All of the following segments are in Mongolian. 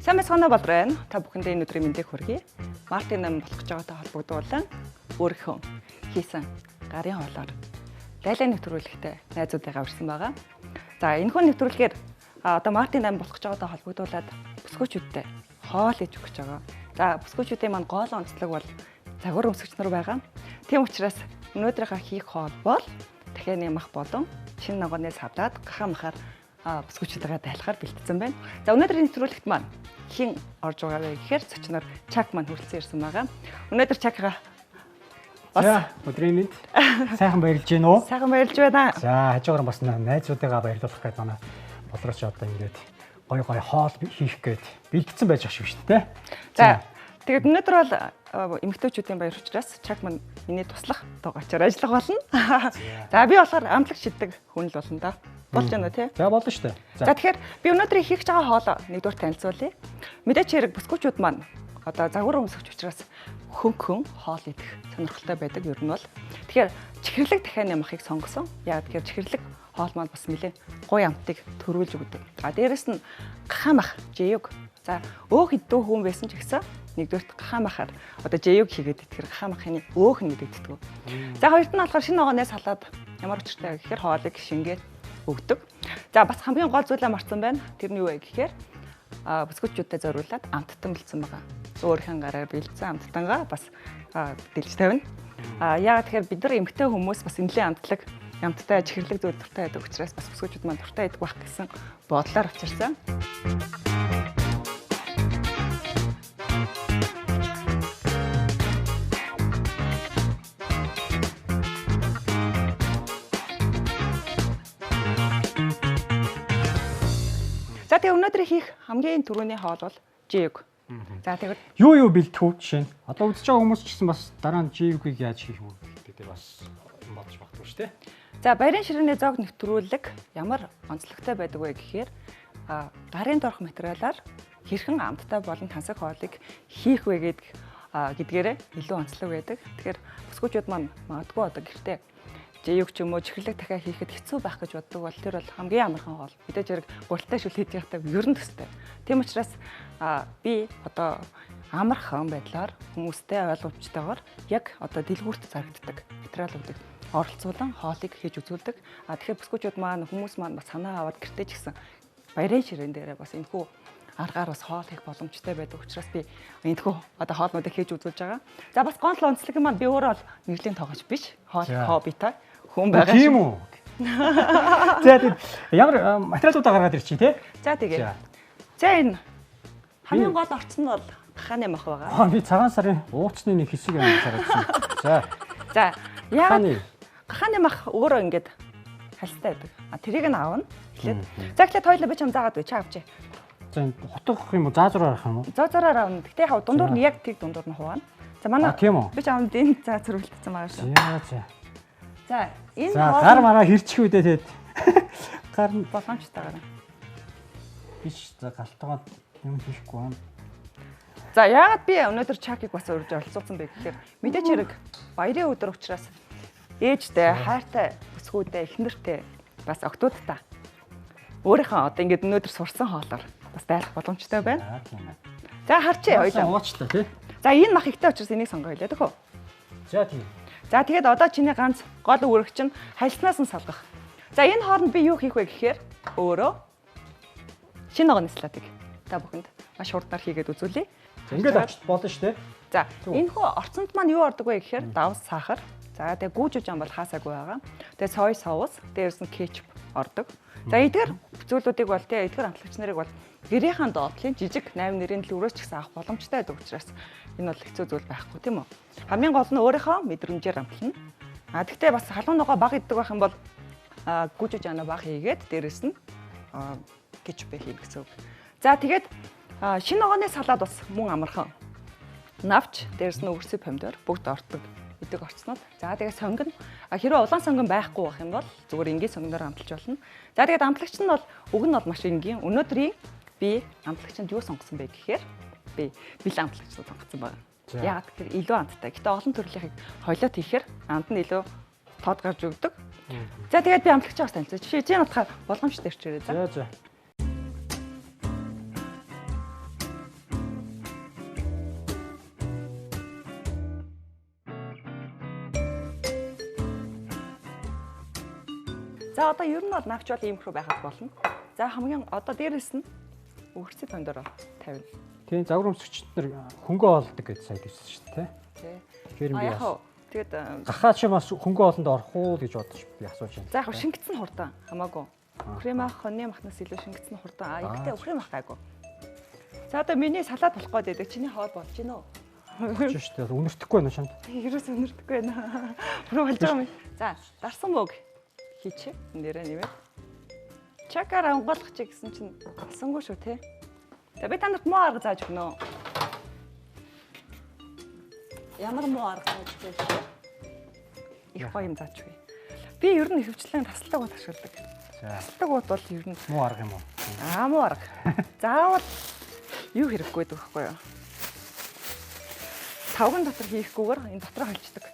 Сайн мэцгаана болроо. Та бүхэндээ энэ өдрийн мэндийг хүргэе. Мартин нам болох гэж байгаатай холбогдуулан өөрийнхөө хийсэн гарын хоолоор лайлаа нэвтрүүлэгтэй найзуудыгаа урьсан байгаа. За энэ хүн нэвтрүүлгээр одоо Мартин нам болох гэж байгаатай холбогдуулаад бүсгүйчүүдтэй хоол хийж өгч байгаа. За бүсгүйчүүдийн маань гол онцлог бол загвар өмсгч нар байгаа. Тийм учраас өнөөдрийнхөө хийх хоол бол дахиад нэмэх болон шинэ ногооныг савлаад гахаа махаар бүсгүйчүүдтэйгээ дайлахаар бэлтгэсэн байна. За өнөөдрийн нэвтрүүлэгт маань хин орж байгаа вэ гэхээр зочноор Чак маань хүрэлцэн ирсэн байгаа. Өнөөдөр Чакга За өдрийн мэнд. Сайхан баярлж байна уу? Сайхан баярлж байна. За хажуугаар бас найзуудыгаа баярлуулах гэдэг манай болрооч одоо ингээд гой хоол хийх гээд бэлдсэн байж байгаа шүү дээ. За тэгээд өнөөдөр бол эмэгтэйчүүдийн баяр учраас Чак маань миний туслах дугаачаар ажиллах болно. За би болохоор амтлагч шиддэг хүн л болно да. Болж байна тий? За болно шүү дээ. За тэгэхээр би өнөөдөр хийх гэж байгаа хоол нэгдүгээр танилцуулъя. Мэдээч хэрэг бүсгүйчүүд маань одоо загвар өмсгч учраас хөн хоол идэх сонирхолтой байдаг ер нь бол. Тэгэхээр чихэрлэг дахиад нямахыг сонгосон. Яг тэгэхээр чихэрлэг хоол маань бас нэлээд гоё амтыг төрүүлж өгдөг. А дээрэс нь гахамах жэйг. За өөх иддэг хүн байсан ч гэсэн нэгдүгээрт гахамахаар одоо жэйг хийгээд итгэхэр гахамахын өөх нь идэгддэг. За хоёрт нь болохоор шинэ ногооныг салаад ямар учиртай гэхээр хоолыг шингээд өгдөг. За бас хамгийн гол зүйлээ марцсан байна. Тэр нь юу вэ гэхээр бүсгүйчүүдтэй зориулаад амттан бэлдсэн байгаа. Өөрийнхөө гараар бэлдсэн амттангаа бас дэлж тавина. Яг тэгэхээр бид нар эмэгтэй хүмүүс бас нэлээд амтлаг, амттай чихэрлэг зүйл дуртай байдаг учраас бас бүсгүйчүүд маань дуртай байдаг байх гэсэн бодлоор авчирсан. За тэгээ өнөөдөр хийх хамгийн түрүүний хоол бол жиг. За тэгээд юу бэлдэх үү жишээ нь? Одоо үзэж байгаа хүмүүс ч гэсэн бас дараа нь жиг-ийг яаж хийх вэ гэдэг бас бодож багтгүй шүү дээ. За баярын ширээний зоог нэвтрүүлэг ямар онцлогтой байдаг вэ гэхээр гарын дорх материалаар хэрхэн амттай болон тансаг хоолыг хийх вэ гэдгээрээ илүү онцлог байдаг. Тэгэхээр бүсгүйчүүд маань магадгүй одоо гэртээ жиг ч юм уу чихэрлэг дахиад хийхэд хэцүү байх гэж боддог бол тэр бол хамгийн амархан хоол. Мэдээж хэрэг гуралтай шүл хийж байхдаа ер нь төстэй. Тийм учраас би одоо амархан байдлаар хүмүүстэй ойлгомжтойгоор яг одоо дэлгүүрт зарагддаг материалуудыг оролцуулан хоолыг хийж үзүүлдэг. Тэгэхээр бүсгүйчүүд маань хүмүүс маань бас санаа аваад гэртээ ч гэсэн баярын ширээн дээрээ бас энэхүү аргаар бас хоол хийх боломжтой байдаг учраас би энэхүү одоо хоолнуудыг хийж үзүүлж байгаа. За бас гол онцлог нь маань би өөрөө бол нэглийн тоогооч биш. Хоол хоббитай хүн байгаа. Тийм үү? За тэгээд ямар материалуудаа гаргаад ирчих тий? За тэгээ. За энэ хамгийн гол орцсон нь бол гахааны мах байгаа. Би цагаан сарын уучны нэг хэсэг юм харагдсан. За яг гахааны мах өөрөө ингээд хальстай байдаг. Тэрийг нь аавна. Эхлээд. За эхлээд хоёлоо би чам заагаад бай. Чаа авчи. За хотох юм уу? Заазраар авах юм уу? Заазраар аавна. Гэтэ яг дундуур нь яг тэг дундуур нь хуваана. За манай би чамд энэ заазар үлдсэн байгаа шүү. За. За энэ гар мараа хэрчих үедээ тэгээд гар нь боломжтой гараа. Биш за галтгоод юм хийхгүй байна. За яагаад би өнөөдөр Чакийг бас урьж оролцуулсан бэ гэхээр мэдээч хэрэг баярын өдөр учраас ээжтэй, хайртай, бүсгүйтэй, эхнэртэй бас октоодтай өөрийнхөө одоо ингээд өнөөдөр сурсан хоолоор бас дайлах боломжтой байна. За харчээ хоёлаа. Уучлаа тий. За энэ мах ихтэй учраас энийг сонгоё лээ тэхүү. За тийм. За тэгээд одоо чиний ганц гол үүрэг чинь хальснаас нь салгах. За энэ хооронд би юу хийх вэ гэхээр өөрөө шинэ ногооны салатыг та бүхэнд маш хурдаар хийгээд үзүүлье. Ингээд авчт болно шүү дээ. За энэ хөө орцонд маань юу ордог вэ гэхээр давс сахар. За тэгээд гүүжиж ам бол хаасаагүй байгаа. Тэгээд сой соус, дээрс нь кетчуп ордог. За эдгээр зүйлүүдийг бол тий эдгээр амтлагч нарыг бол гэрийнхэн доотлын жижиг 8 нэрийн төлөврөөс ч гэсэн авах боломжтой байдаг учраас энэ бол хэцүү зүйл байхгүй тийм үү. Хамгийн гол нь өөрийнхөө мэдрэмжээр амтлана. Тэгтээ бас халуун ногоо баг иддэг байх юм бол гүүжиж ана баг хийгээд дээрс нь кетчуп хийх гэсэн үг. За тэгээд шинэ ногооны салаад бас мөн амархан. Навч, дээрс нь өвөрсөй помидор бүгд ордог идэг орцнууд. За тэгээд сонгон хэрвээ улаан сонгон байхгүй байх юм бол зүгээр энгийн сонгоноор амталж болно. За тэгээд амтлагч нь бол уг нь бол маш энгийн. Өнөөдрийн би амтлагчанд юу сонгосон бэ гэхээр би бэлэн амтлагчдыг сонгосон байна. Яг тэгэхээр илүү амттай. Гэтэ олон төрлийнхийг хойлоод хийхээр амт нь илүү тод гарч өгдөг. За тэгээд би амтлагчаас танилцуулж. Жишээ чинь утгаар болгоомжтой ирчээрэй. За. За одоо ер нь бол нагч бол иймэрхүү байхад болно. За хамгийн одоо дээрэс нь өгөрцөд дондор тавина. Тийм загвар өмсгчд нар хөнгөө олдог гэж сайн хэлсэн шүү дээ. Тий. Тэгэхээр би бас тэгээд гахаа чи бас хөнгөө олонд орох уу гэж бодож би асууж байна. За яг шингэцэн хурдан хамаагүй. Крем ах хоньны махнаас илүү шингэцэн хурдан. Ихтэй өхрийн мах гайгүй. За одоо миний салаад болох гээд байдаг. Чиний хоол болж гин үү? Болж шүү дээ. Үнэртэхгүй байна шанд. Ерөөс үнэрдэхгүй байна. Бүр болж байгаа юм. За дарсан мөг хийчих. Нэрээ нэмээд. Чакаар ангуулах чи гэсэн чинь алсангүй шүү те. За би та нарт муу арга зааж өгнө. Ямар муу арга зааж өгөх вэ? Их гоё юм зааж өгье. Би ер нь хөвчлэн тасалдаг ут ашигладаг. Тасалдаг ут бол ер нь муу арга юм уу? Муу арга. Заавал юу хэрэггүй гэдэг вэ хөөе. Тавган дотор хийхгүйгээр энэ дотроо холчдаг.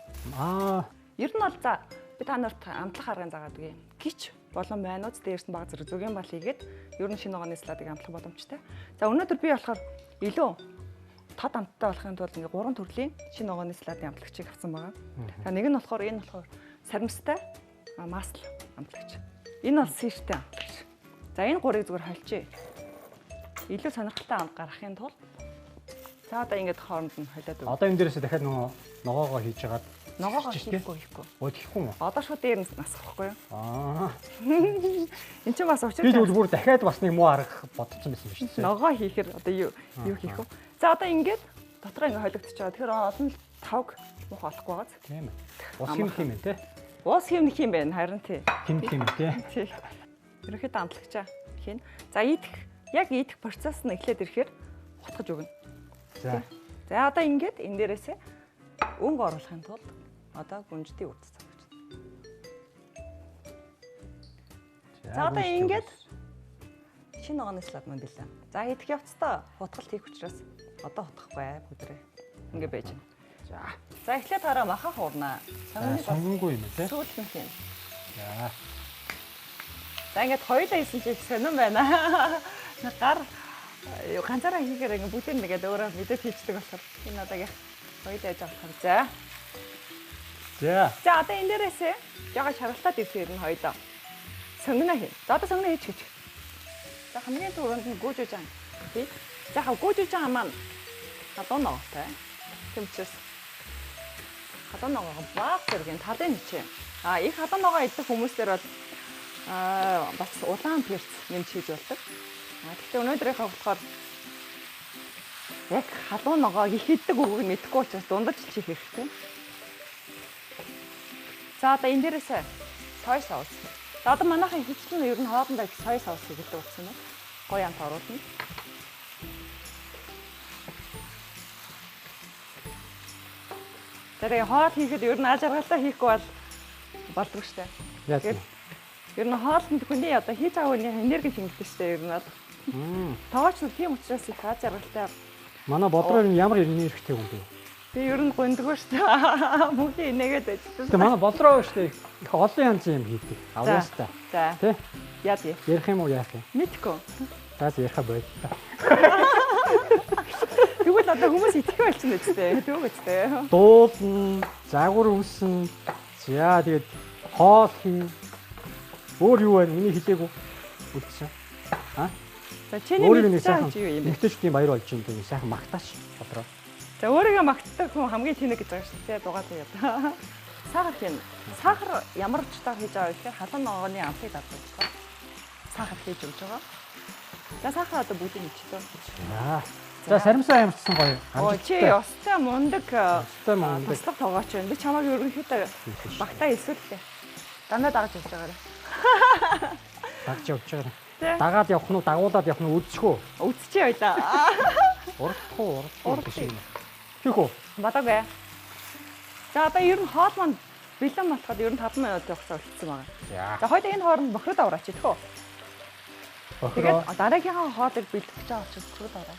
Ер нь бол за би та нарт амтлах аргыг заагаад өгье. Гिच болон байнууд дээрс нь баг зэрэг зүгийн бал хийгээд ер нь шинэ огоны сладыг амтлах боломжтой. За өнөөдөр би болохоор илүү тод амттай болохын тулд ингээ 3 төрлийн шинэ огоны сладын амтлагчийг авсан байгаа. За нэг нь болохоор энэ болохоор саримстай масл амтлагч. Энэ бол сиртэй амтлагч. За энэ гурыг зүгээр холчээ. Илүү сонирхолтой амт гаргахын тулд за одоо ингэж хооронд нь холиод өг. Одоо энэ дээрээс дахиад ногоогоо хийж хагаад ногоогоо хийхгүй. Өөдөхгүй юм уу? Одоо шууд дээр нь насахгүй юу? Энд чинь бас учир. Би зүгээр дахиад бас нэг муу арга бодсон байсан шүү дээ. Ногоо хийхээр одоо юу хийх вэ? За одоо ингэж дотроо ингэ холигдчихж байгаа. Тэгэхээр олон л тавг мух олохгүй байгаа. Тийм ээ. Ус хэмнэх юм те. Ус хэмнэх юм байна харин тий. Хэмнэх юм те. Тий. Ерөнхийдөө амтлагчаа хийн. За яг идэх процесс нь эхлээд ирэхээр хутгаж өгнө. За одоо ингэж энэ дээрээсээ өнгө оруулахын тулд одоо гүнждийн үрдс цагаач. За одоо ингэж шинэ огоны слайд мөн билээ. За идэх явцдаа хутгалт хийх учраас одоо хутгахгүй бүдрээ. Ингэ байж байна. За эхлээд хараа маха хуурнаа. Сонгонгүй юм тий. Сүүлхэн юм. За ингэж хоёулаа хийсэн чинь сонирн байна. Гар ганцаараа хийхээр ингэ бүгд нэгээд өөрөө мэдээд хийждэг болохоор энэ одоогийн хоёулаа яаж авах вэ? За одоо энэ дээрээсээ жага шаргалтаад ирсэн юм хоёулаа. Сонгоно хий. За одоо сонгоно хийчих. За хамгийн түрүүнд нь гүйжиж байгаа. Тий. За хав гүйжиж байгаа маань хадуу ногоотой. Тийм учраас хадуу ногоо баг зэргийн талын хичээ. Их хадуу ногоо идэх хүмүүстэр бол бас улаан перц нэмж хийж болдог. Гэхдээ өнөөдрийнхээ болохоор яг халуун ногоог их иддэг үгийг мэдэхгүй учраас дундаж чих хэрэгтэй. За одоо энэ дээрээс сой соус. За одоо манайхын хичнээн ер нь хоолндоо сой соус гэдэг утсан юм. Гоё амт оруулна. Тэгээ хоол хийхэд ер нь аз жаргалтай хийхгүй бол болдог штэ. Яг ер нь хоолнд хүний одоо хийж байгаа хүний энерги хэмнэлтэй штэ ер нь бол. Тооч нь тийм учраас их аз жаргалтай. Манай бодроор ямар энергитэй хүн бэ? Би ер нь гондгоо штэ. Бүгдийг инээгээд байдаг. Тэгээ манай бодроо штэ их олон янзын юм хийдэг. Аваастай. За. Тэ? Яа тий. Ярих юм уу яах юм? Мэдгүй. Таас яриха байл. Тэгвэл одоо хүмүүс итгэх болчихно үстэй. Түүг үстэй. Дуулна, загвар үүснэ. За тэгээд хоол хийн. Өөр юу вэ? Миний хэлээгүй үлдсэн. За чиний мэдсэн чи юу юм бэ? Нэгтэйч тийм баяр болж юм дээ. Сайхан магтаач бодроо. За өөрийгөө магтдаг хүн хамгийн тэнэг гэж байгаа шүү дээ. Дугаад тэгээд. Сахар хийн. Сахар ямар ч таа хийж байгаа вэ гэхээр халуун ногооны амтыг татдаг байна. Сахар хийж өгч байгаа. За сахар одоо бүгдийг хийчихлээ. За саримсаа ямарчсан гоё. Чи ёстой мундаг. Ёстой мундаг. Туслах тоогооч байна. Би чамайг ерөнхийдөө багтаа эсвэлтэй. Дандаа дагаж явж байгаарай. Дагаж явж байгаа. Дагаад явах нь уу, дагуулад явах нь уу үзчихөө. Үзчихье байлаа. Урдах юм. Тийх үү? Бодоогүй. За одоо ер нь хоол маань бэлэн болоход ер нь 5 минут явахсаа болчихсон байгаа. За хоёул энэ хооронд бохрод авраач идэх үү? Тэгээд дараагийнхаа хоолыг бэлтгэж байгаа учраас бохрод авраа.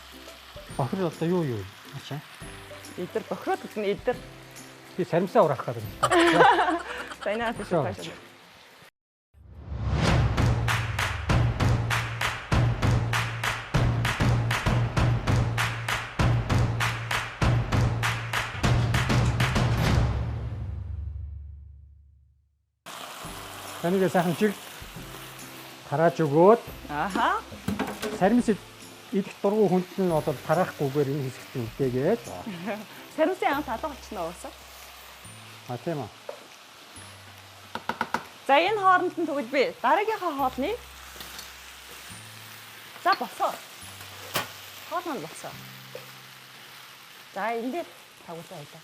Бохрод одоо юу? Ачаа. Эдэр бохрод гэдэг нь эдэр. Би саримсаа ураах гэдэг юм. За энэ аа тийш тааш. Таныг сайхан чиг тарааж өгөөд Аха. саримс идэх дургу хүнд нь бол тараахгүйгээр энэ хэсэгт нь үдээгээд. Саримсын анх алга болчихно уусаа. А тийм үү. За энэ хооронд нь тэгвэл би дараагийнхаа хоолны за болсоо. Хоол маань болсоо. За энэ дээр тавглаа байлаа.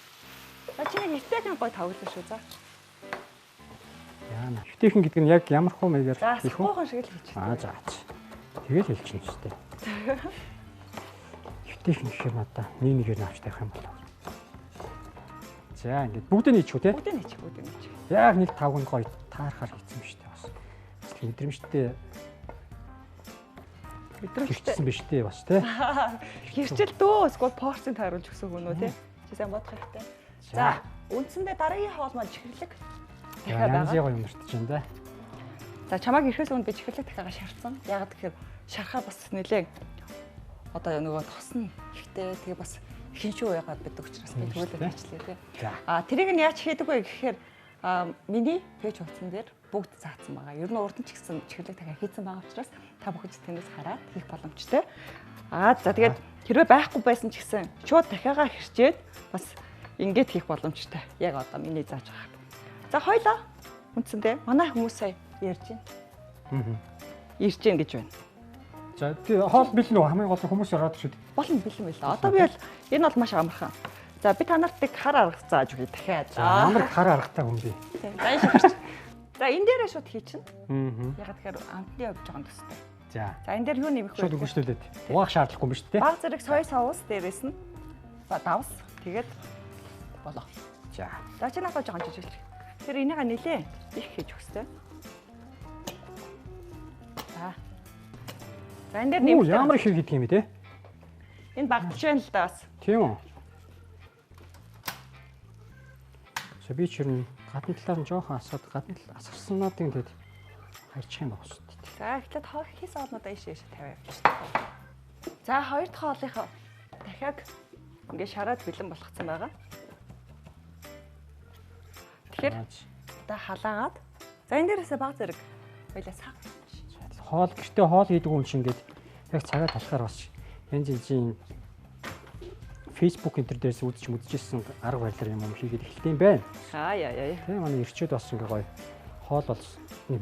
За чиний хөвтэйхэн гой тавглаа шүү за. Яана. Хөвтэйхэн гэдэг нь яг ямар хөө мэйгээр хийх үү? Хөөхон шиг л хийчих. За. Тэгэл хэлчихнэ шүү дээ. Хөвтэйхэн гэх юм одоо нэгээр нь авч тавих юм болов. За ингээд бүгдийг нийчих үү те? Бүгдийг нийчих. Яг нэг тавган гоё таарахаар хийсэн юм шүү дээ бас. Мэдрэмжтэй Мэдрэмжтэй биш дээ бас те. Хэрчил дөө эсвэл порцент тааруулж өгсөн хүн үү те? Чи сайн бодох хэрэгтэй. За үндсэндээ дараагийн хоол маань чихэрлэг. Янз гоё юм ирж байна да. За чамайг ирэхээс өмнө би чихэрлэг дахиагаа шаарсан. Яг тэгэхээр шарахаа бас нэлээ одоо нөгөө тосно ихтэй тэгээ бас хиншүү яагаад байдаг учраас би тэгвэл ажиллая тий. Тэрийг нь яаж хийдэг вэ гэхээр миний пэйж хуудсан дээр бүгд заасан байгаа. Ер нь урд нь ч гэсэн чихэрлэг дахиад хийсэн байгаа учраас та бүхэн тэндээс хараад хийх боломжтой. За тэгээд хэрвээ байхгүй байсан ч гэсэн шууд дахиагаа хэрчээд бас ингээд хийх боломжтой. Яг одоо миний зааж байгаа. За хоёлаа үндсэндээ манай хүмүүс сая ярьж байна. Ирж гин гэж байна. За тэгээ хоол бэлэн үү хамгийн гол хүмүүс ороод шүү дээ. Болно бэлэн байл. Одоо би бол энэ бол маш амархан. За би та нарт нэг хар арга зааж өгье дахиад. Ямар хар аргатай хүн бэ? За энэ дээрээ шууд хийчихнэ. Ягаад тэгэхээр амтны явж байгаа юм төстэй. За энэ дээр юу нэмэх вэ? Шууд өгөжлүүлээд. Угаах шаардлагагүй юм шүү дээ. Баг зэрэг сой соус дээрээс нь давс тэгээд болоо. За чи надад жоохон жижиглэх. Тэр энийг нилээ их хийж өгстэй. За энэ дээр нэмэх. Ямар их хийдэг юм бэ те? Энэ багтж байна л да бас. Тийм үү? Би ч юм гадны талаар нь жоохон асаад гадны тал асарснуудын тэгэд хайчих юм байна шүү дээ. За эхлээд хоол хийсэн хоолнуудаа ийш тавиа явуулж шүү дээ. За хоёр дахь хоолынхоо дахиад ингээ шараад бэлэн болгоцсон байгаа. Тэгэхээр одоо халаагаад за энэ дээрээсээ баг зэрэг хоёлаа сав. Хоол гэртээ хоол хийдэг хүн чинь ингээд яг цагаа талахаар бас янз янзын Facebook энэ төр дээрс үзчихсэн арга барилаар юм хийгээд эхэлтiin байна. Яа. Тийм манай ирчүүд бас ингээ гоё хоол бол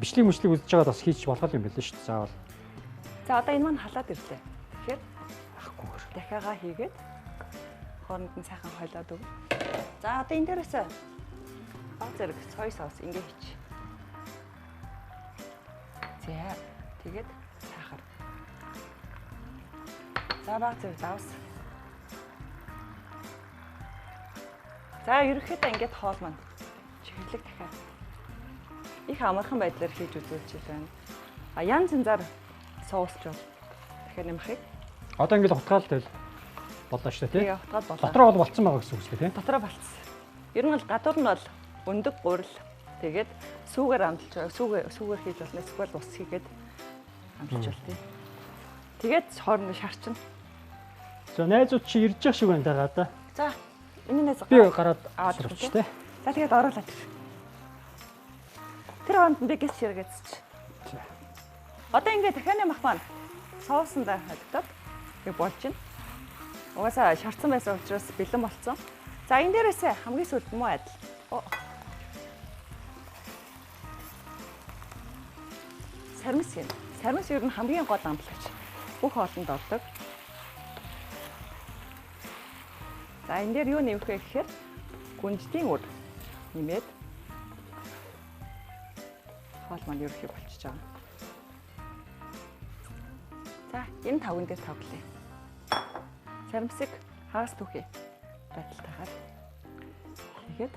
бичлэг үзэж байгаад бас хийж болох юм байл шүү дээ. Заавал. За одоо энэ маань халаад ирлээ. Тэгэхээр ахгүй дахиагаа хийгээд хооронд нь сайхан хойлоод өг. За одоо энэ дээрээс баг зэрэг сой соус ингээ хийч. За тэгээд сахар. За баг зэрэг давс. За ерөнхийдөө ингээд хоол маань чихэрлэг дахиад их амархан байдлаар хийж үзүүлж байна. Янз янзаар соусч бол дахиад нэмэхийг. Одоо ингээд утгаалтай боллоо шүү дээ, тийм. Утгаад боллоо. Дотроо бол болцсон байгаа гэсэн үг шүү дээ, тийм. Дотроо болцсон. Ер нь бол гадуур нь бол өндөг гурил. Тэгээд сүүгээр амталж байгаа. Сүүгээр хийж болно. Эсвэл ус хийгээд амталж бол тийм. Тэгээд хоорондоо шарчна. За найзууд чи ирж явах шиг байна дагаа да. За энэнээс би гараад аваад ирчих тий. За тэгээд оруулаад ир. Тэр хонд би гис хэрэгэцч. За. Одоо ингээд дахианы мах маань соусандаа хаддаг. Тэг болж байна. Угаасаа шарцсан байсан учраас бэлэн болцсон. За энэ дээрээс хамгийн сүүлд муу адил. Сармис юм. Сармис ер нь хамгийн гол амтлагч. Бүх хоолнд ордог. За энэ дээр юу нэмэх вэ гэхээр гүнжлийн үр нэмээд хоол маань ерөөхий болчихж байгаа. За энэ тавган дээр тавглая. Сармисыг хагас түүхий байдалтайгаар хийгээд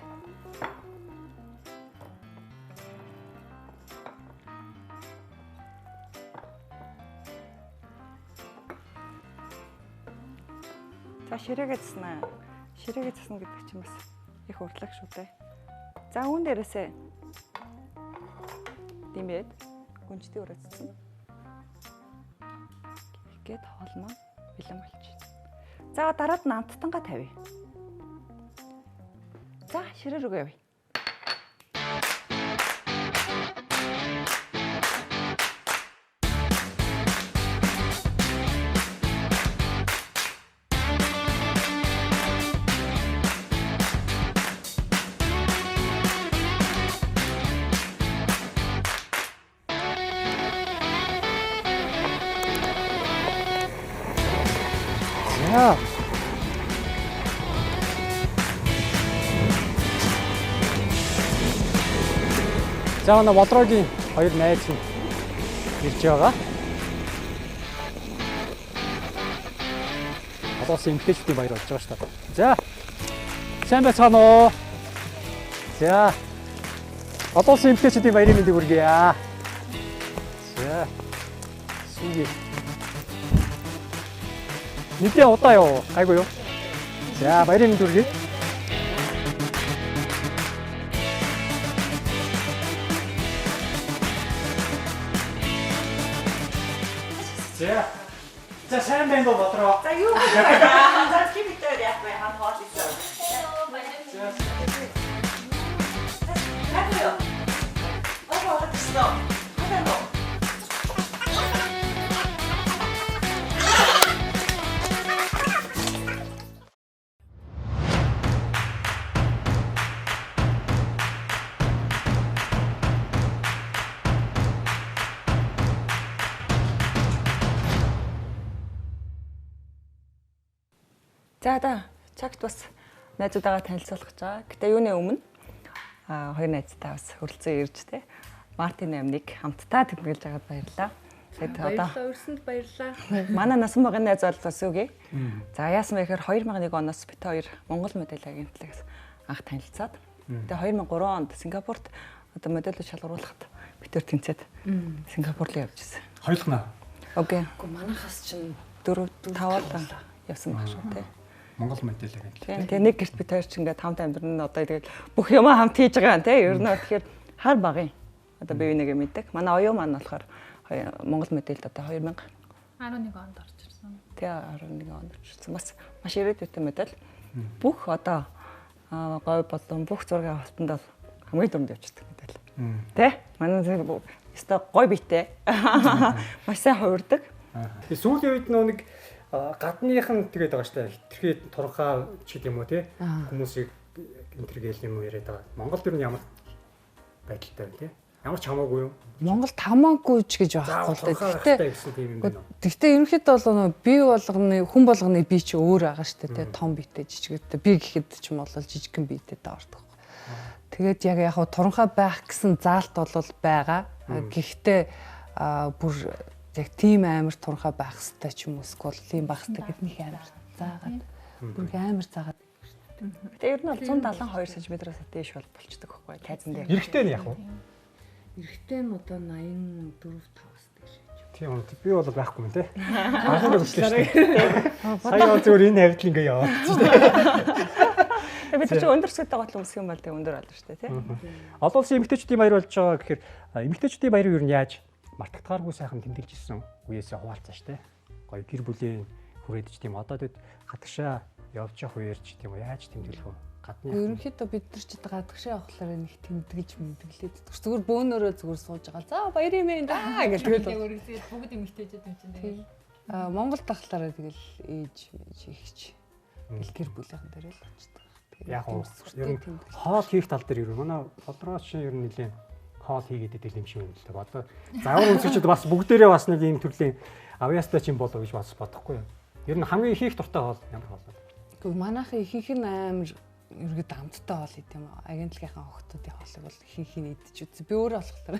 за ширээгээ заснаа. Ширээгээ засна гэдэг чинь бас их урдлаг шүү дээ. За үүн дээрээсээ димээд гүнжтэй өрөөцсөн. Гээд хоол маань бэлэн болчих. За дараад нь амттангаа тавья. За ширээ рүүгээ явъя. За. За манай Бодрогийн хоёр найз нь ирж байгаа. Одоос эмгтээчдийн баяр болж байгаа шүү дээ. За. Сайн байцгаана уу? За. Одоос эмгтээчдийн баярын мэндийг хүргье. За. Сүүгээ. Нэлээд удаа юу? Гайгүй юу? За, баярын мэнд хүргье. За сайн байна уу Бодроо? За юу вэ? За чи битээр яах вэ? Хан хоол ийсэн. Хатё. Оо хэвчээ. Хатё. За чагт бас найзуудаагаа танилцуулах гэж байгаа. Гэтэ юуны өмнө хоёр найзтай бас хөрөлцөн ирж те. Мартин амныг хамтдаа тэмдэглэж байгаад баярлалаа. Баярлалаа, өрсөнд баярлалаа. Манай насан багын найз бол бас үгүй. За яасан бэ гэхээр 2001 оноос бид хоёр Монгол модель агентлагаас анх танилцаад. Тэгээ 2003 онд Сингапурт одоо модельд шалгаруулахад бид хоёр тэнцээд Сингапур руу явж ирсэн. Хоёулахнаа. Окей. Гэхдээ манайхаас чинь 4 5 явсан баг шүү те. Монгол модель агентлаг. Тэгээ нэг гэрт бид хоёр ч ингээд хамт амьдрын одоо тэгээд бүх юмаа хамт хийж байгаа юм те. Ер нь тэгэхээр хар багын одоо бие бинийгээ мэддэг. Манай оюу маань болохоор Монгол модельд одоо 2011 онд орж ирсэн. Тэгээ 11 онд орж ирсэн. Бас маш ирээдүйтэй модель. Бүх одоо говь болон бүх зургийн авалтанд бол хамгийн дүрмд явчихдаг модель. Тэ? Манай зэрэг өстой гой битэй. Маш сайн хувирдаг. Тэгээ сүүлийн үед нэг гадныхан тэгээд байгаа штэ хитрхээ турхаа ч гэдэм үү те хүмүүсийг интергээл юм яриад байгаа. Монголд ер нь ямар байдалтай вэ те? Ямар ч хамаагүй юу? Монголд хамаагүй ч гэж байхгүй л дээ. Гэхдээ ерөнхийдөө бол бие болгоны хүн болгоны бие чи өөр байгаа штэ те том биетэй жижигтэй би гэхэд ч юм бол жижигхэн биетэй даордог. Тэгээд яг туранхай байх гэсэн заалт бол байгаа. Гэхдээ бүр яг тийм амар туранхай байх хэрэгтэй ч юм уу эсвэл тийм байх хэрэгтэй гэд нэг амар заагаад бүр амар заагаад. Тэгээ ер нь бол 172 см-аас дээш бол болчдөг байхгүй тайзан дээр. Эрэгтэй нь яг уу? Эрэгтэй нь одоо 84-5-аас дээш гэж. Тийм үү. Би бол байхгүй юм те. Анхны өчлөө шүү дээ. Сая зүгээр энэ хавьд ингээ яваад шүү дээ. Бид ч өндөр сүттэй готлон өсөх юм бол тэг өндөр болно шүү дээ тий. Олон улсын эмэгтэйчдийн баяр болж байгаа гэхээр эмэгтэйчдийн баярыг ер нь яаж мартагдгааргүй сайхан тэмдэглэж ирсэн үеэсээ хуваалцаа штэ. Гоё гэр бүлийн хүрээдч тийм одоо тэд гадагшаа явж явах үеэрч тийм яаж тэмдэглэх вэ? Гадны. Ерөнхийдөө бид нар ч гадагшаа явахлаар нэг тэмдэглэж мэдгэлээд. Зүгээр бөөнөрөө зүгээр сууж байгаа. За баярын мэн даа гэж тэгэл бүгд эмэгтэйчүүд юм чинь тэгэл. Монголд тахлаараа тэгэл ээж ихч гэр бүлийнхэн дээр л очдог. Яг уу ер нь хоол хийх тал дээр ер нь манай Бодрооч ер нь нэлээд хоол хийгээд идэл юм шиг юм л та. Одоо завар үзэгчд бас бүгдээрээ бас нэг ийм төрлийн авьяастай ч юм болоо гэж бас бодохгүй юу. Ер нь хамгийн их дуртай хоол ямар хоол вэ? Гэхдээ манайхын ихийнх нь амар ерөөд амттай хоол идэв юм. Агентлагийнхаа охтуудын хоолыг бол ихийнх нь идэж үз. Би өөрөө болохоор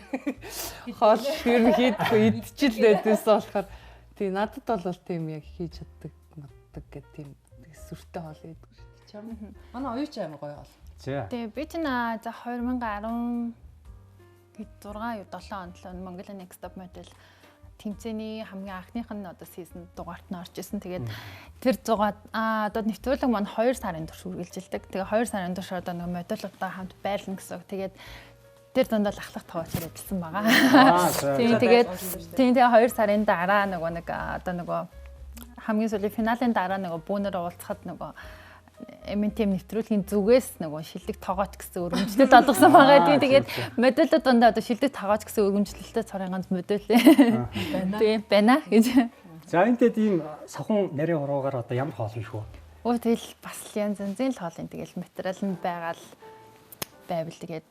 хоол ер нь хийдэггүй идчихлээ дэс болохоор тий надад бол тийм яг хийж чаддаг маддаг гэх тийм сүртэй хоол идэв. Манай оюуч амар гоё хоол. За. Тэгээ би чинь за 2010 6 7 онд л Mongolia Next Top Model тэмцээний хамгийн анхных нь одоо season дугаарт нь орж исэн. Тэгээд тэр 100 одоо нэвтрүүлэг маань 2 сарын турш үргэлжилдэг. Тэгээ 2 сарын турш одоо нэг модулуудаа хамт байлна гэсэн. Тэгээд тэр дундаа лахлах таваач ажилласан байгаа. Тэгээд 2 сарын дараа нэг одоо нэг хамгийн сүүлийн финалийн дараа нэг бүүнээр уулзахад нөгөө эмэнтэм нэвтрүүлгийн зүгээс нөгөө шилдэг тоогооч гэсэн өргөмжлөлт олгосон байгаа. Тэгээд модулууд дондоо одоо шилдэг тоогооч гэсэн өргөмжлөлтөд цорын ганц модуль тийм байна гэж. За энэ тэд ийм савхан нарийн уруугаар одоо ямар хоол хийх вэ? Оо тэгэл бас янз янзын л хоол юм. Тэгэл материал нь байгаа л байвал тэгээд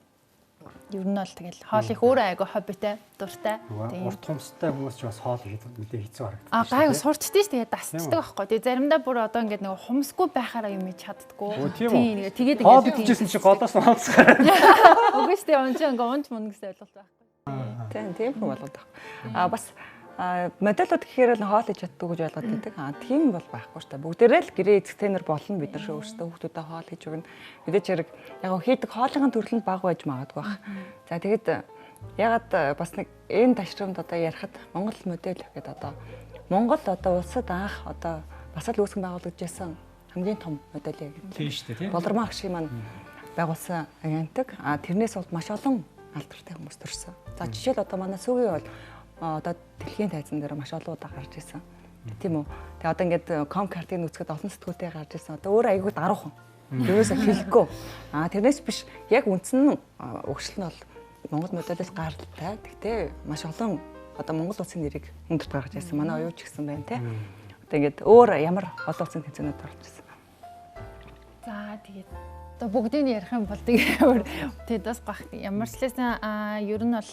Ер нь бол тэгэл хоол их өөрөө айгу хоббитэй, дуртай. Урт хумстай хүмүүс ч бас хоол ихэд мэдээ хэцүү харагддаг. Гайгүй сурчдээ ш тэгээд дасцдаг байхгүй. Тэгээ заримдаа бүр одоо ингээд нэг хумсгүй байхаараа юм чаддггүй. Тийм тэгээд хоол идчихсэн чи голоос хоолцгаа. Үгүй ш тэгээд онч ингээ унж мун гэсэн ойлголт байхгүй. Тийм хүн болоод байна. Бас модельуд гэхээр л хоол хийж чаддаг гэж ойлгоод байдаг. Тийм бол байхгүй шүү дээ. Бүгдээрээ л гэрээ эцэг тэнэр болно бид нар өөрсдөө хүүхдүүдэд хоол хийж өгнө. Мэдээж хэрэг яг хийдэг хоолын төрөл нь бага байж магадгүй байх. За тэгээд ягаад бас нэг энэ ташрамд одоо ярихад Монгол модель гэдэг одоо Монгол одоо улсад анх одоо бас л үүсгэн байгуулагдажсэн хамгийн том модель яг тийм шүү дээ. Болормоо ах шиг маань байгуулсан агентик. Тэрнээс бол маш олон алдартай хүмүүс төрсөн. За жишээл одоо манай Сүгийн бол одоо дэлхийн тайзан дээр маш олон удаа гарч ирсэн. Тийм үү. Тэгээ одоо ингээд комкартыг нүцгэд олон сэтгүүлтэй гарч ирсэн. Одоо өөр аягүй даруухан. Юусаа хэлэхгүй. Тэрнээс биш яг үндсэн өгшил нь бол Монгол моделээс гаралтай. Тэгтээ маш олон одоо Монгол улсын нэрийг өндөрт гаргаж ирсэн. Манай оюуч гэсэн байна те. Одоо ингээд өөр ямар олон улсын тэмцээнүүд орж ирсэн. За тэгээд одоо бүгдийг ярих юм бол тэгээд бас гах ямар ч лсэн ер нь бол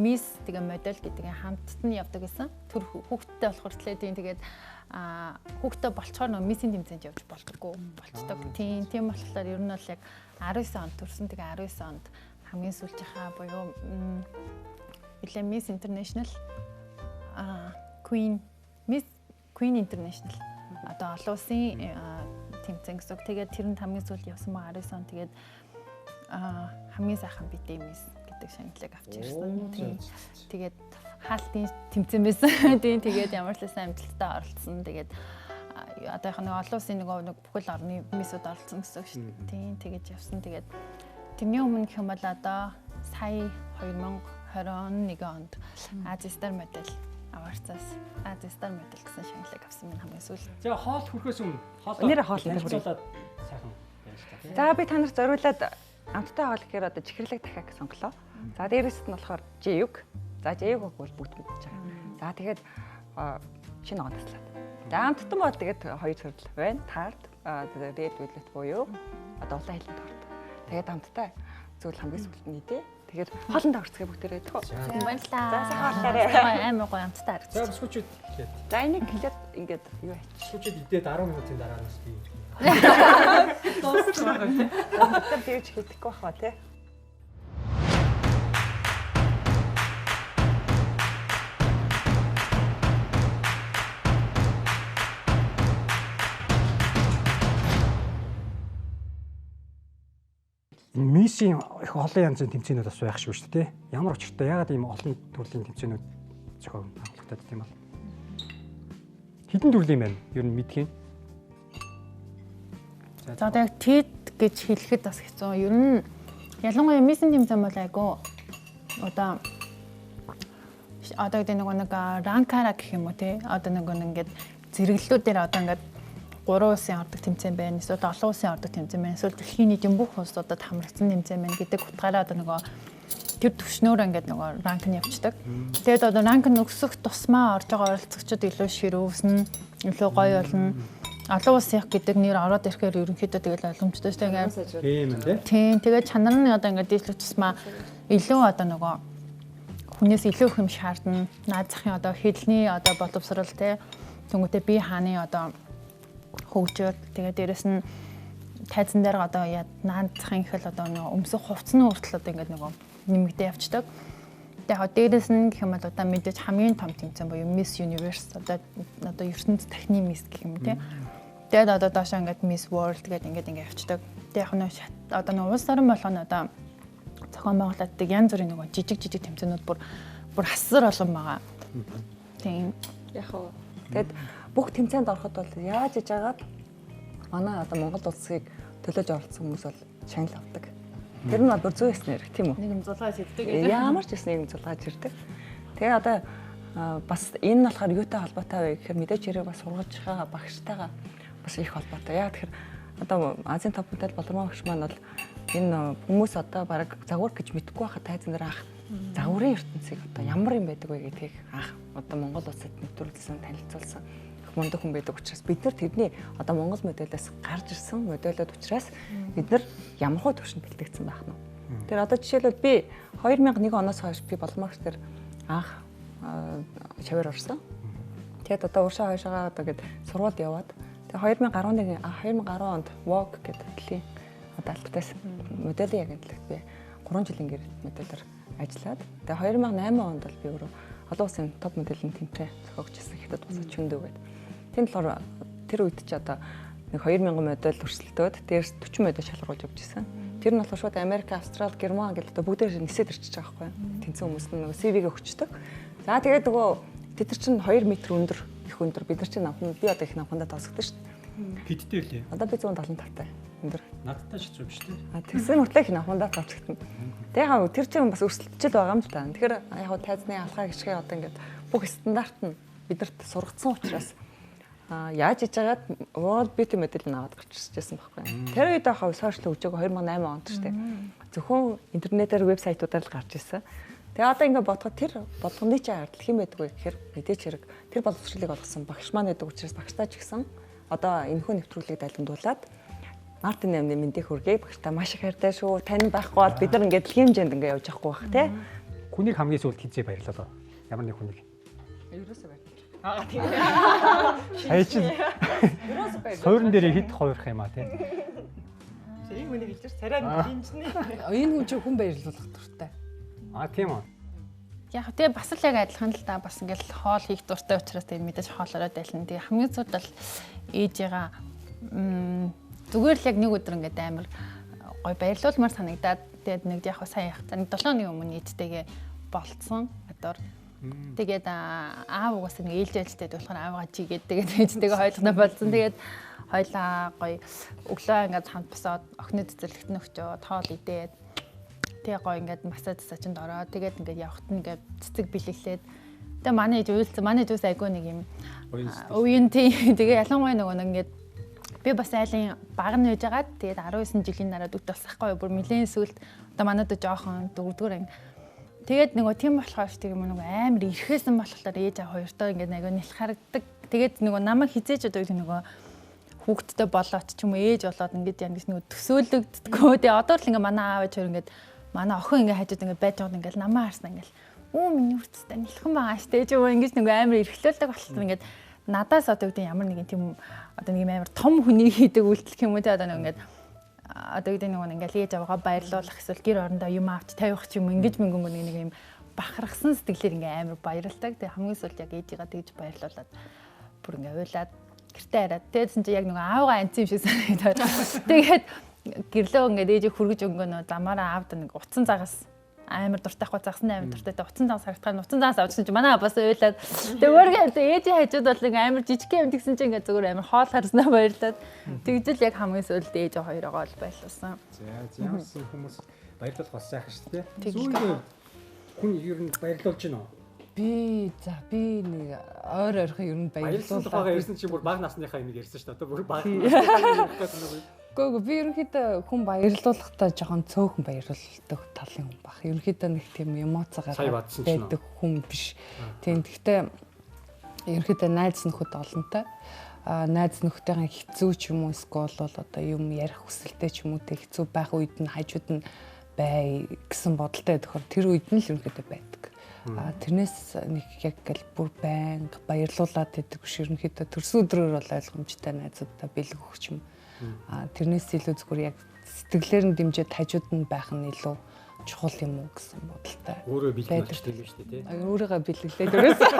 Мис тэгээ модель гэдэг хамтд нь явдаг гэсэн. Тэр хүүхдтэй болохоор ч тийм тэгээд хүүхдтэй болцохоор нөгөө мисийн тэмцээнд явж болдоггүй болцдог. Тийм болохоор ер нь бол яг 19 онд төрсэн. Тэгээ 19 онд хамгийн сүүлчийнхаа буюу Miss International Queen International одоо олон улсын тэмцээн гэсэн. Тэгээд тэрэнд хамгийн сүүлд явсан маа 19 он тэгээд хамгийн сайхан бидээ Miss шагналыг авч ирсэн. Тэгээд хаалтын тэмцээн байсан. Тэгээд ямар ч сайн амжилттай оролцсон. Тэгээд одоо яг нэг олон улсын нэг бүхэл орны мисүүд оролцсон гэсэн шүү дээ. Тэгээд явсан. Тэгээд тэрний өмнө гэх юм бол одоо сая 2021 онд Ази Стар модель аваарцаас Ази Стар модель гэсэн шагналыг авсан минь хамгийн сүүл. За хоол хүрхээс өмнө нэр хоол хэлбэрүүлээд сайхан байж та. За би та нарт зориулаад амттай хоол гэхээр одоо чихэрлэг дахиаг сонглоо. За дээрээс нь болохоор жиюг. За жиюг бол бүгд мэдчихэж байгаа. За тэгээд шинэ огоон таслаад. За амттан бод тэгээд хоёр төрөл байна. Тарт, red velvet буюу одоо улаан хэлний торт. Тэгээд амттай зүйл хамгийн сүүлд нь идэ. Тэгээд хоолндоо орцгоо бүгдээрээ тоо. Баярлалаа. За сайхаалаарай. Амар гоё амттай харагдсан. За бискүчүүд хэлээд. За энийг хэлээд ингээд юу аач. Бискүчүүд идээд 10 минутын дараа нь би. Дуусах байна. Одоо би ч хийхгүй баха тий. Мисийн их олон янзын тэмцээнүүд бас байх шүү дээ. Ямар учиртай ягаад ийм олон төрлийн тэмцээнүүд зохион байгуулагдаад тийм бол. Хэдэн төрлийн байна? Ер нь мэдхийн. За яг TED гэж хэлэхэд бас хэцүү. Ер нь ялангуяа мисийн тэмцээн бол айгу одоо гэдэг нэг ранкара гэх юм уу те. Одоо нэг ингээд зэрэглэлүүдээр одоо ингээд 3 улсын ордог тэмцээн байна. Эсвэл олон улсын ордог тэмцээн байна. Эсвэл дэлхийн нийтийн бүх улсуудад хамрагдсан тэмцээн байна гэдэг утгаараа одоо нөгөө тэр төвшнөөр ингээд нөгөө ранк нь явцдаг. Тэгээд одоо ранк нь өсөх тусмаа орж байгаа оролцогчдод илүү ширүүснэ, илүү гоё болно. Олон улсын гэдэг нэр ороод ирэхээр ерөнхийдөө тэгэл ойлгомжтой шүү дээ. Тийм үү? Тийм. Тэгээд чанар нь одоо ингээд дийслэх тусмаа илүү одоо нөгөө хүнээс илүү их юм шаардна. Наад захын одоо хэлний одоо боловсрал те. Тэнгүүтээ би хааны одоо хөгжөөр тэгээд дээрэс нь тайзан дээр одоо наад захын ихэл одоо нөгөө өмсөх хувцсны хүртэл одоо ингээд нөгөө нэмэгдээ явцдаг. Тэгээд дээрэс нь гэх юм бол одоо мэдээж хамгийн том тэмцээн буюу Miss Universe одоо ертөнд тархины Miss гэх юм тий. Тэгээд одоо доошоо ингээд Miss World гэдэг ингээд явцдаг. Тэгээд яг нь одоо нөгөө улс орн болгоно одоо зохион байгуулалтыг янз бүрийн нөгөө жижиг тэмцээнүүд бүр хасар олон байгаа. Тийм. Яг уу. Тэгэд бүх тэмцээнд ороход бол яаж иж агаад манай одоо Монгол улсыг төлөөж оролцсон хүмүүс бол шагнал авдаг. Тэр нь бол бүр зүй яснэр тийм үү? Нийгэм зулгаж ирдэг гэдэг. Ямар ч гэсэн нийгэм зулгаж ирдэг. Тэгээ одоо бас энэ нь болохоор юутай холбоотой вэ гэхээр мэдээж хэрэг бас сургаж байгаа багштайгаа бас их холбоотой. Яг тэгэхээр одоо Азийн топ модель Болормоо багш маань бол энэ хүмүүс одоо баг загвар гэж мэдэхгүй байхад тайзан дээр анх загварын ертөнцийг одоо ямар юм байдаг вэ гэдгийг анх одоо Монгол улсад нэвтрүүлсэн, танилцуулсан мундаг хүн байдаг учраас бид нар тэрний одоо Монгол модельээс гарч ирсэн модельүүд учраас бид нар ямар хөө төвшөнд бэлтгэгдсэн байх нь. Тэр одоо жишээлбэл би 2001 оноос хойш би болмогч тэр анх шавар орсон. Тэгээд одоо уршаа хойшоогоо одоо гээд сургуульд яваад тэгээд 2010 онд Vogue гэдэг дэлхийн одоо албатай модель агентлагт би 3 жилийн гэр модельээр ажиллаад тэгээд 2008 онд бол би өөрөө олон улсын топ моделийн тэмцээн зохиогч гэсэн Хятад улсад чөндөө гээд. Тийм болохоор тэр үед ч одоо нэг 2000 модель өрсөлдөөд дээрс 40 модель шалгаруулж өгч ирсэн. Тэр нь болохоор шууд Америк, Австрали, Герман гэдэг одоо бүгдээр нисээд ирчихэж байгаа байхгүй. Тэнцэн хүмүүс нь нөгөө CV-гээ өгчдөг. За тэгээд нөгөө тэд нар чинь 2 м өндөр их өндөр бид нар чинь намхан би одоо их намхандаа тосгдсон шүү дээ. Хидтэй лээ. Одоо би 175 таа өндөр. Надтай ч зүг шүү дээ. Тэгсэн мөртлөө их намхандаа тосгдсон. Тэгээд тэр чинь бас өрсөлдөж байгаа юм л та. Тэгэхээр яг тайзны алхаа гიშгээ одоо ингээд бүх стандарт нь бидэрт сургацсан учраас яаж иж байгаад World Beauty Medal-ийг аваад гарчижсэн байхгүй. Тэр үед ахаа сошиал хөгжөөгөө 2008 онд шүү дээ. Зөвхөн интернетээр вебсайтуудаар л гарч ирсэн. Тэгээ одоо ингээд бодоход тэр болгоны чинь ардлах юм байдгүй гэхээр мэдээч хэрэг тэр боловсролыг олгосон багш маань гэдэг учраас багштаа ч гэсэн одоо энэхүү нэвтрүүлгийг дайландуулаад Мартин 8-ны мэндийг хүргэе багштаа маш их хайртай шүү. Тань байхгүй бол бид нар ингээд дэлхийн хэмжээнд ингээд явж байхгүй бах тий. Хүнийг хамгийн сүүлд хизээ баярлалаа. Ямар нэг хүнийг. Ерөөсөө баярлалаа. Тийм. Хаяа чи. Суурин дээр хэд хувирах юм а тий. Энэ хүнийг хэлж царай дэмжнэ. Энэ хүн чинь хүн баярлуулах дуртай. Тийм үү. Яг тэгээ бас л яг адилхан л да бас ингээл хоол хийх дуртай учраас тэгээ мэдээж хоолороо дайлна. Тэгээ хамгийн сүүлд бол ээжээгээ зүгээр л яг нэг өдөр ингээд амар гой баярлуулмаар санагдаад тэгээд нэг яг сайн яхаа нэг 7 өдрийн өмнө ээжтэйгээ болцсон. Одоо тэгээд аав угаас нэг ээлж ээлжтэй болохоор аавгаа чигээд тэгээд ээжтэйгээ хойлохноо болсон. Тэгээд хойлоо гой өглөө ингээд хамт босоод охины цэцэрлэгт нөхчөө тоол идээд тэгээ гой ингээд масаж сачинд ороо. Тэгээд ингээд явхад нь ингээд цэцэг бэлэглээд тэгээ манай ээж уйлсан. Манай ээж айгүй нэг юм уян тий. Тэгээ ялангуяа нөгөө нэг ингээд би бас айлын баг нь үйж агаад тэгээд 19 жилийн дараа дүүт болсахгүй бүр нэлээд сүлд одоо манайд жоохон дөрөвдүгээр анги. Тэгээд нөгөө тийм болохоор ч тийм нөгөө амар ирэхээсэн болохоор ээж аа хоёртоо ингээд айгүй нэлх харагдаг. Тэгээд нөгөө намайг хизээж одоо нөгөө хүүхдтэй болоод ч юм уу ээж болоод ингээд яг нөгөө төсөөлөгддгөө. Тэгээд одоо л ингээд манай аав ээж ингээд манай охин ингээд хажууд ингээд байж байгаа ингээд намаа харсан ингээд миний хүүхдтэй нэлхэн байгаа штэ ч юм уу ингээд нөгөө амар ирэхлүүлдэг болохоор ингээд надаас одоо гэдэг ямар нэгэн тийм одоо нэг амар том хүний хийдэг үйлдэл юм уу те одоо нэг ингээд одоо гэдэг нэг ингээд ээж аваагаа баярлуулах эсвэл гэр орондоо юм авч тавих ч юм уу ингэж мөнгө нэг юм бахархсан сэтгэлээр ингээд амар баярлалдаг. Тэгээ хамгийн сүүлд яг ээжигээ тэгж баярлуулад бүр ингээд уйлаад гэртээ хараад тэгээдсэн чи яг нэг аавгаа анцсан юм шиг санагдаад тэгээд гэрлөө ингээд ээжийг хүргэж өнгөнөө замаараа аавд нэг утсан цагаас амар дуртайхгүй загсан амар дуртайтай утсан цаас харагдахаар утсан цаас авчихсан чи манай бас уйлаад тэгвэргээ ээжийн хажууд бол ингээ амар жижиг юм тэгсэн чи ингээ зүгээр амар хоол харснаа баярлаад тэгжэл яг хамгийн сүүлд ээж хоёроо л байлуулсан. За ямарсан хүмүүс баярлуулах бас сайхан шүү дээ. Сүүлийн хүн ер нь баярлуулж байна уу? Би нэг ойр ойрхон ер нь баярлуулаад байгаа ирсэн чи бүр баг насныхаа юм ярьсан шүү дээ. Одоо бүр баг. Гөө би ерөнхийдөө хүн баярлуулахдаа жоохон цөөхөн баярлуулдаг талын хүн баг. Ерөнхийдөө нэг тийм эмоцоор байдаг хүн биш. Тийм гэхдээ ерөнхийдөө найз нөхөд олонтой. Найз нөхдөйгээ хэцүү ч юм уу эсвэл бол одоо юм ярих хүсэлтэй ч юм уу тэг хэцүү байх үед нь хажууд нь бай гэсэн бодолтой тохиол тэр үед нь л ерөнхийдөө байдаг. Тэрнээс нэг яг гэл бүр байнга баярлуулаад байдаг биш ерөнхийдөө төрсөн өдрөөр бол ойлгомжтой найзуудтай бэлэг өгч юм. Тэрнээс илүү зүгээр яг сэтгэлээр нь дэмжиж хажууд нь байх нь илүү чухал юм уу гэсэн бодолтой. Өөрөө бэлгэлж тийм шүү дээ тий. Өөрийгөө бэлгэлээд өрөөсөө.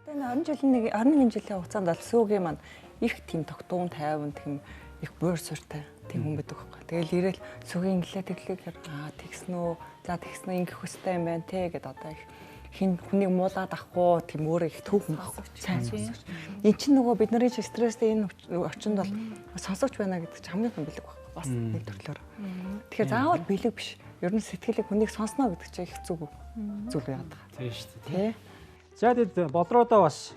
Тэгээ 21 жилийн хугацаанд бол сүүгийн маань их тийм тогтуун тайван тийм их буур суртай тийм хүн байдаг байхгүй. Тэгэл ирээл сүгийн инглээ тэгсэн үү. За тэгсэн үү ингэх хөстэй юм байна те гэд одоо их хин хүнийг муулаад ахгүй тийм өөрөө их түүхэн байхгүй. Сайн сонсогч. Энд чинь нөгөө бидний стресстэй энэ орчинд бол сонсогч байна гэдэг чинь хамгийн том бэлэг байхгүй. Бас нэг төрлөөр. Тэгэхээр заавал бэлэг биш. Ер нь сэтгэлийг хүнийг сонсноо гэдэг чинь их зүг зүйл байгаад байгаа. Тийм шүү дээ. За тэгэд болроодоо бас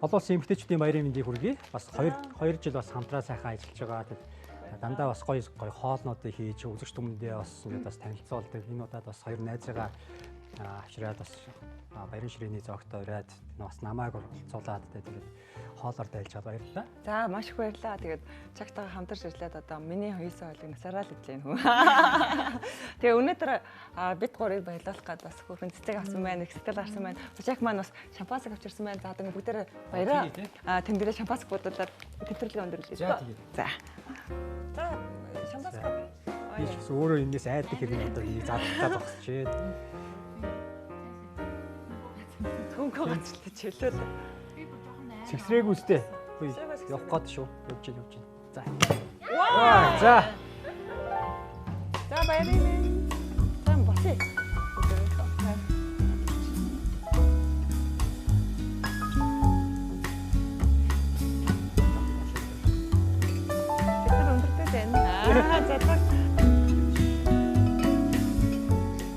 олон улсын эмэгтэйчүүдийн баярын мэндийг хүргэе. Бас 2 жил бас хамтраа сайхан ажиллаж байгаа. Тэгэд дандаа бас гоё хоолнуудыг хийж үзэгч түмэндээ бас ингээд бас танилцуулдаг. Энэ удаад бас хоёр найзыгаа авчираад бас баярын ширээний зоогтой ураад бас намайг цулаад тэгээд хоолоор дайлж чад баярлалаа. За маш их баярлалаа. Тэгээд чагтайгаа хамтарч ирлээд одоо миний 9 хоолыг насаараа л ижээ нүү. Тэгээ өнөөдөр бид гурыг баярлуулах гээд бас хөрхөн цэцэг авсан байна, их сэтгэл гарсан байна. Чаг маань бас шампансаг авчирсан байна. За тэгээд бүгдээрээ баяраа. Тэмдэрээ шампансаг бодуулаад тэмдэглэгээ өндөрлөе. За. За шампансаг. Би ч бас өөрөө энэс айдаг хэрэг одоо задлаа зогсчээ. Хөнгө ганцлж хэлээ л. Сэгсрээг үстэй. Явах гээд шүү. Явж чинь. За. Ваа. За. За баярлалаа. Зам босъё. Тэр өндөртэй байна. За так.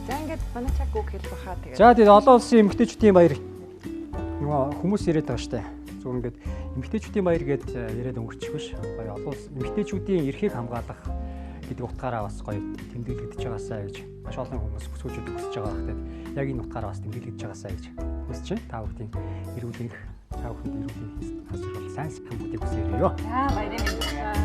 За ингээд манай чаг үг хэлэх баха тэгээд. За тэгээд олон улсын эмэгтэйчүүдийн баяр. Нөгөө хүмүүс яриад байгаа штэ. Зөв ингээд эмэгтэйчүүдийн баяр гээд яриад өнгөрчих биш. Гоё олон улс эмэгтэйчүүдийн эрхийг хамгаалах гэдэг утгаараа бас гоё тэмдэглэгдэж байгаасаа гэж маш олон хүмүүс хүсэж үзэж байгаа хэрэг. Яг энэ утгаараа бас тэмдэглэгдэж байгаасаа гэж хүсэж байна. Та бүхэн эрүүл энх, та бүхэнд эрүүл энх хасрал сайн сайхан бүтээх хүсээрээ ёо. За баярын мэнд.